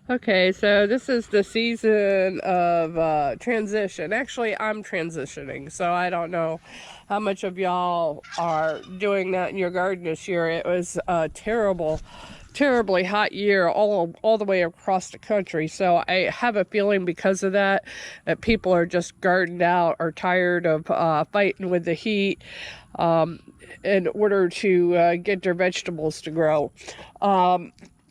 Okay, so this is the season of transition. Actually, I'm transitioning, so I don't know how much of y'all are doing that in your garden this year. It was a terribly hot year all the way across the country. So I have a feeling because of that people are just gardened out or tired of fighting with the heat in order to get their vegetables to grow.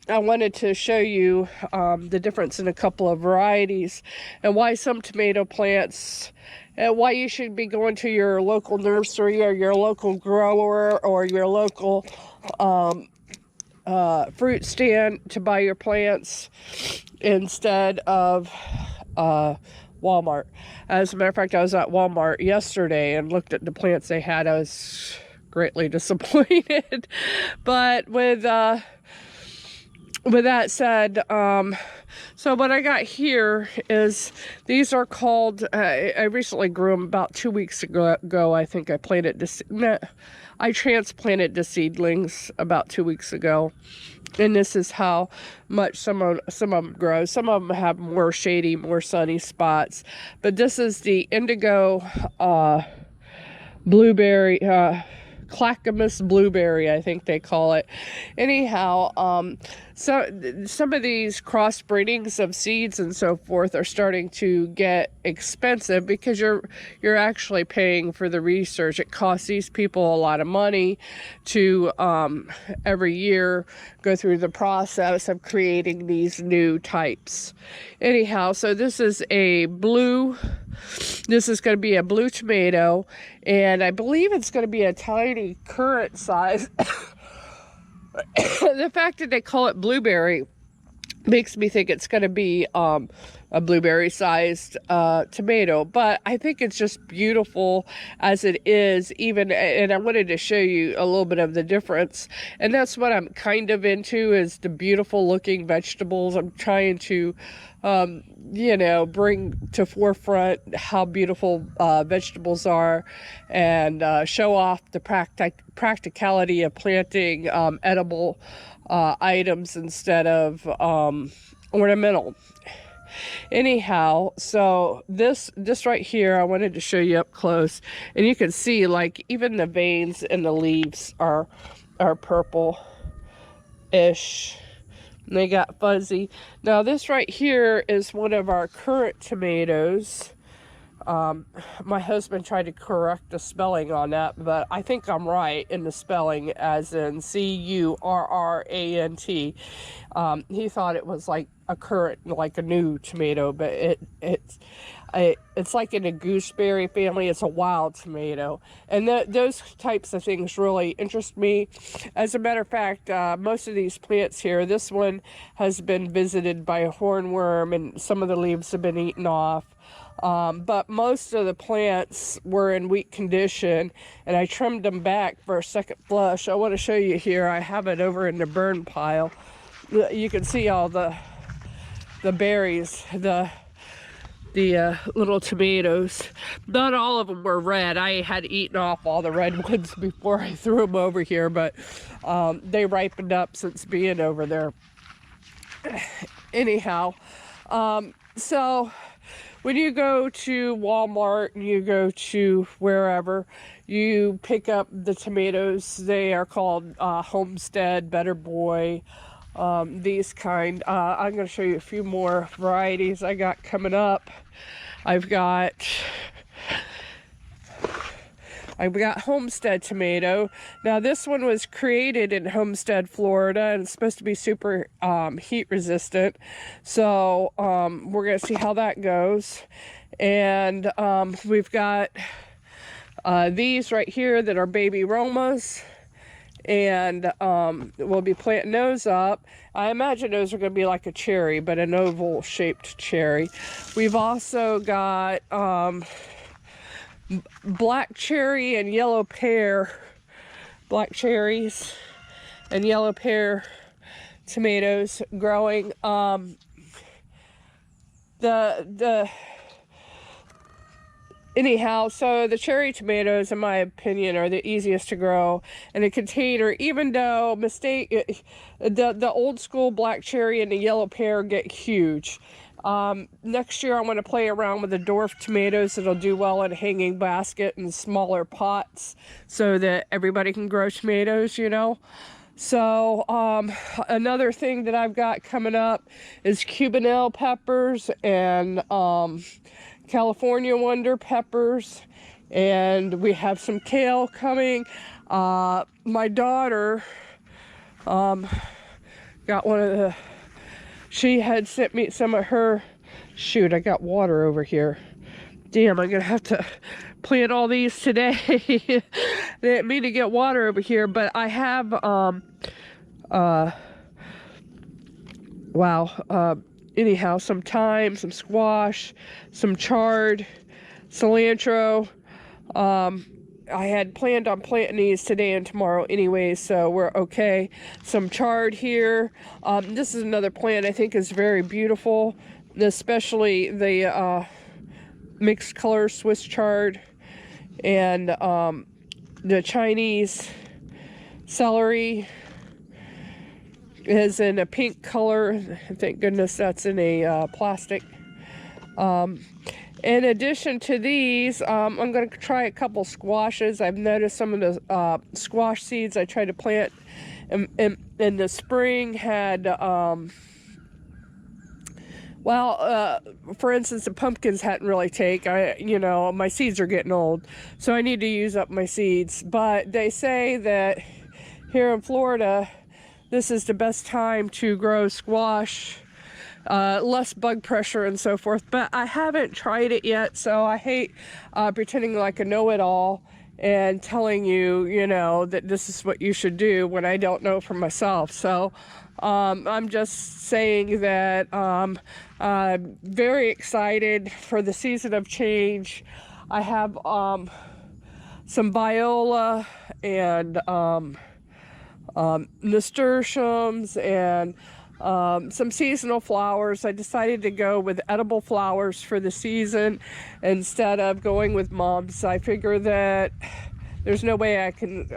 I wanted to show you the difference in a couple of varieties and why some tomato plants and why you should be going to your local nursery or your local grower or your local fruit stand to buy your plants instead of Walmart. As a matter of fact, I was at Walmart yesterday and looked at the plants they had. I was greatly disappointed. But with that said, so what I got here is these are called, I recently grew them about 2 weeks ago. I think I planted this, I transplanted the seedlings about 2 weeks ago. And this is how much some of them grow. Some of them have more shady, more sunny spots. But this is the indigo blueberry, clackamas blueberry, I think they call it. Anyhow, so some of these crossbreedings of seeds and so forth are starting to get expensive because you're actually paying for the research. It costs these people a lot of money to every year go through the process of creating these new types. Anyhow, so this is a blue. This is going to be a blue tomato, and I believe it's going to be a tiny currant size. The fact that they call it blueberry makes me think it's going to be a blueberry sized tomato, but I think it's just beautiful as it is. Even, and I wanted to show you a little bit of the difference, and that's what I'm kind of into, is the beautiful looking vegetables. I'm trying to bring to forefront how beautiful vegetables are, and show off the practicality of planting edible items instead of ornamental. Anyhow, so this right here, I wanted to show you up close, and you can see like even the veins in the leaves are purple-ish. And they got fuzzy. Now this right here is one of our currant tomatoes. My husband tried to correct the spelling on that, but I think I'm right in the spelling, as in currant. He thought it was like a currant, like a new tomato, but it's like in a gooseberry family. It's a wild tomato, and those types of things really interest me. As a matter of fact, most of these plants here, this one has been visited by a hornworm, and some of the leaves have been eaten off. But most of the plants were in weak condition, and I trimmed them back for a second flush. I want to show you here. I have it over in the burn pile. You can see all the berries, the little tomatoes. Not all of them were red. I had eaten off all the red ones before I threw them over here, but they ripened up since being over there. Anyhow, so when you go to Walmart, you go to wherever, you pick up the tomatoes. They are called Homestead, Better Boy, these kind. I'm going to show you a few more varieties I got coming up. I've got Homestead tomato. Now this one was created in Homestead, Florida, and it's supposed to be super heat resistant. So we're gonna see how that goes. And we've got these right here that are baby Romas, and we'll be planting those up. I imagine those are going to be like a cherry, but an oval shaped cherry. We've also got black cherry and yellow pear, black cherries and yellow pear tomatoes growing. The anyhow, so the cherry tomatoes, in my opinion, are the easiest to grow in a container, even though the old school black cherry and the yellow pear get huge. Next year I want to play around with the dwarf tomatoes that'll do well in a hanging basket and smaller pots so that everybody can grow tomatoes, you know. So another thing that I've got coming up is Cubanelle peppers and California Wonder peppers, and we have some kale coming. My daughter got one of the, she had sent me some of her, shoot, I got water over here. Damn, I'm gonna have to plant all these today. They didn't mean to get water over here, but I have anyhow, some thyme, some squash, some chard, cilantro. I had planned on planting these today and tomorrow anyway, so we're okay. Some chard here. This is another plant I think is very beautiful, especially the mixed color Swiss chard and the Chinese celery is in a pink color. Thank goodness that's in a plastic. In addition to these, I'm going to try a couple squashes. I've noticed some of the squash seeds I tried to plant in the spring had, for instance, the pumpkins hadn't really you know, my seeds are getting old, so I need to use up my seeds. But they say that here in Florida, this is the best time to grow squash, less bug pressure and so forth, but I haven't tried it yet, so I hate pretending like I know it all and telling you, you know, that this is what you should do when I don't know for myself. So I'm just saying that I'm very excited for the season of change. I have some viola and nasturtiums and some seasonal flowers. I decided to go with edible flowers for the season instead of going with bulbs. I figure that there's no way I can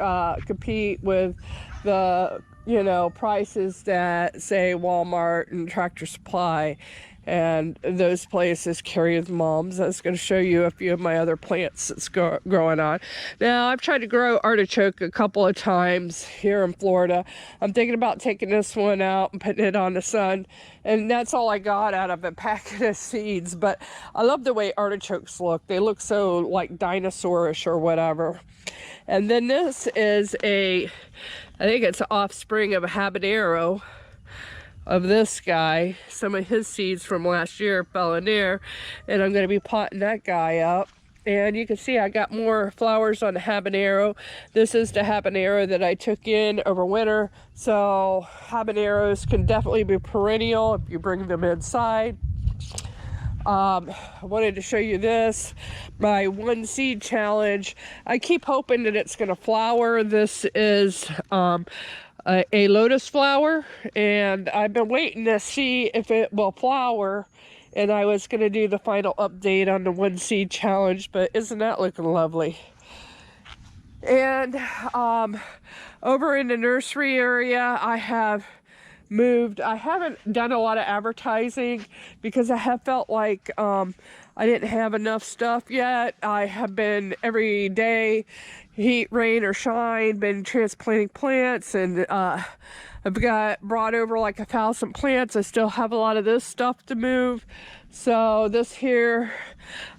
compete with the, you know, prices that say Walmart and Tractor Supply and those places carry the mums. I was going to show you a few of my other plants that's growing on. Now, I've tried to grow artichoke a couple of times here in Florida. I'm thinking about taking this one out and putting it on the sun, and that's all I got out of a packet of seeds. But I love the way artichokes look. They look so like dinosaurish or whatever. And then this is I think it's an offspring of a habanero of this guy. Some of his seeds from last year fell in there, and I'm going to be potting that guy up. And you can see I got more flowers on the habanero. This is the habanero that I took in over winter, so habaneros can definitely be perennial if you bring them inside. I wanted to show you this, my one seed challenge. I keep hoping that it's going to flower. This is a lotus flower, and I've been waiting to see if it will flower, and I was going to do the final update on the one seed challenge, but isn't that looking lovely? And over in the nursery area, I have moved. I haven't done a lot of advertising because I have felt like I didn't have enough stuff yet. I have been every day, heat, rain, or shine, been transplanting plants, and I've brought over like 1,000 plants. I still have a lot of this stuff to move. So this here,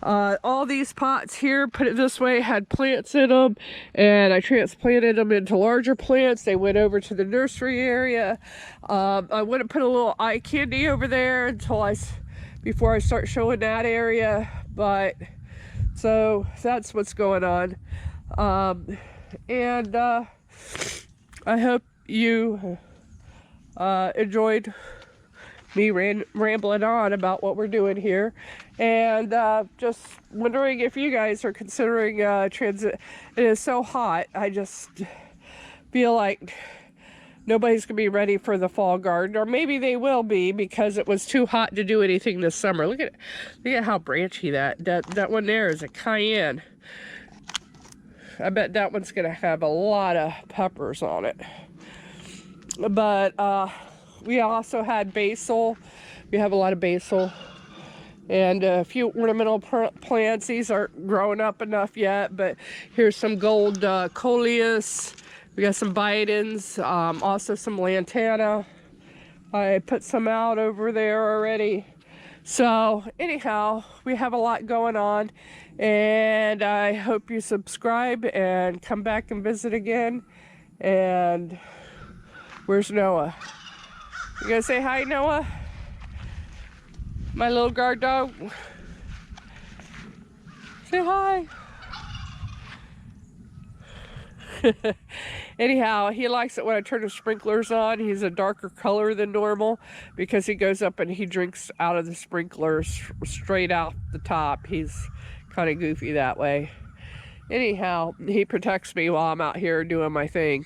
all these pots here, put it this way, had plants in them, and I transplanted them into larger plants. They went over to the nursery area. I wouldn't put a little eye candy over there until before I start showing that area, but so that's what's going on. And I hope you enjoyed me rambling on about what we're doing here, and just wondering if you guys are considering transit. It is so hot. I just feel like nobody's gonna be ready for the fall garden, or maybe they will be because it was too hot to do anything this summer. Look at how branchy that one there is a cayenne. I bet that one's gonna have a lot of peppers on it. But we also had basil. We have a lot of basil and a few ornamental plants. These aren't growing up enough yet, but here's some gold coleus. We got some bidens, also some lantana. I put some out over there already. So anyhow, we have a lot going on, and I hope you subscribe and come back and visit again. And where's Noah? You gonna say hi, Noah? My little guard dog. Say hi. Anyhow, he likes it when I turn the sprinklers on. He's a darker color than normal because he goes up and he drinks out of the sprinklers straight out the top. He's kind of goofy that way. Anyhow, he protects me while I'm out here doing my thing.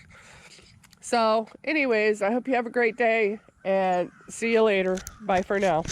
So anyways, I hope you have a great day and see you later. Bye for now.